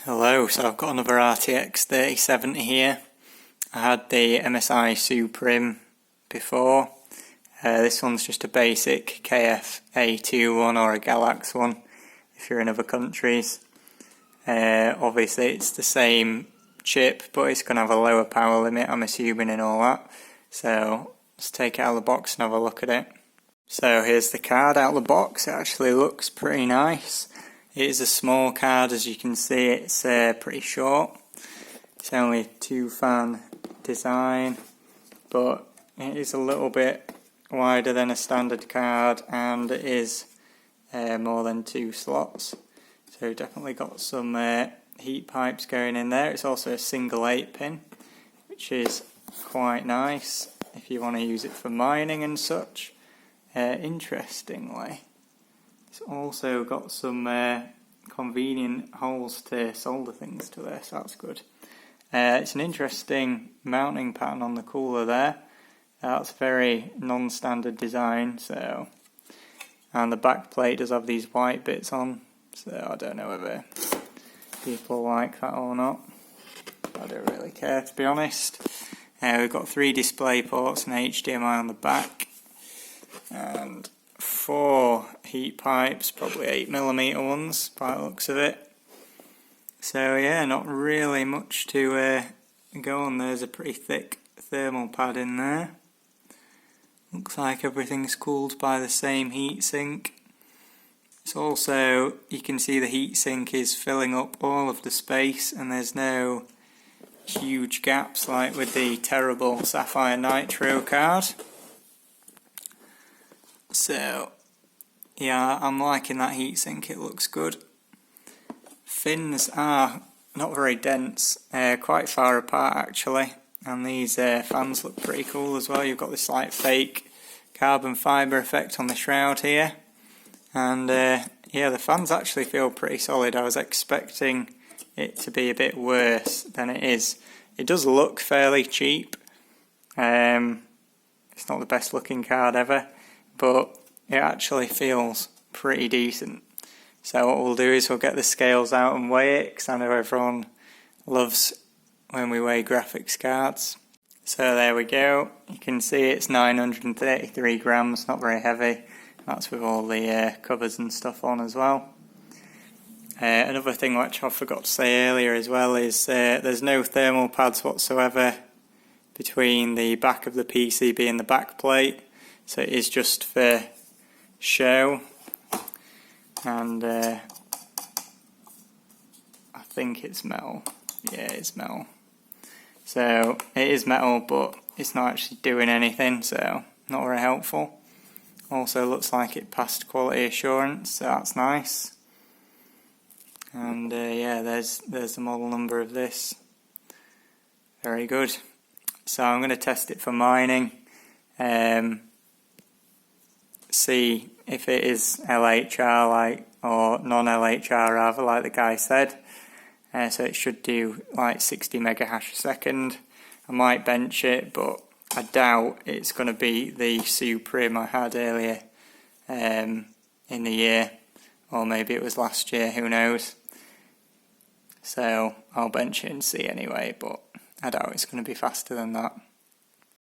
Hello, so I've got another RTX3070 here. I had the MSI Supreme before. This one's just a basic KFA2 one or a GALAX one if you're in other countries. Obviously it's the same chip, but it's going to have a lower power limit, I'm assuming, and all that. So let's take it out of the box and have a look at it. So here's the card out of the box. It actually looks pretty nice. It is a small card, as you can see. It's pretty short. It's only a 2-fan design, but it is a little bit wider than a standard card, and it is more than 2 slots. So definitely got some heat pipes going in there. It's also a single 8-pin, which is quite nice if you want to use it for mining and such. Interestingly, it's also got some convenient holes to solder things to there, so that's good. It's an interesting mounting pattern on the cooler there. That's very non-standard design, so. And the back plate does have these white bits on, so I don't know whether people like that or not. I don't really care, to be honest. We've got 3 display ports and HDMI on the back, and 4 heat pipes, probably 8mm ones by the looks of it. So yeah, not really much to go on. There's a pretty thick thermal pad in there. Looks like everything's cooled by the same heatsink. It's also, you can see the heatsink is filling up all of the space, and there's no huge gaps like with the terrible Sapphire Nitro card. So yeah, I'm liking that heatsink, it looks good. Fins are not very dense, quite far apart actually, and these fans look pretty cool as well. You've got this like fake carbon fibre effect on the shroud here, and yeah, the fans actually feel pretty solid. I was expecting it to be a bit worse than it is. It does look fairly cheap. It's not the best looking card ever, but it actually feels pretty decent. So what we'll do is we'll get the scales out and weigh it, because I know everyone loves when we weigh graphics cards. So there we go. You can see it's 933 grams, not very heavy. That's with all the covers and stuff on as well. Another thing which I forgot to say earlier as well is there's no thermal pads whatsoever between the back of the PCB and the back plate. So it is just for show, and I think it's metal. Yeah, it's metal. So it is metal, but it's not actually doing anything, so not very helpful. Also looks like it passed quality assurance, so that's nice. And yeah, there's the model number of this. Very good. So I'm going to test it for mining. See if it is LHR or non-LHR rather, like the guy said. So it should do like 60 megahash a second. I might bench it, but I doubt it's going to be the Supreme I had earlier in the year, or maybe it was last year, who knows. So I'll bench it and see anyway, but I doubt it's going to be faster than that.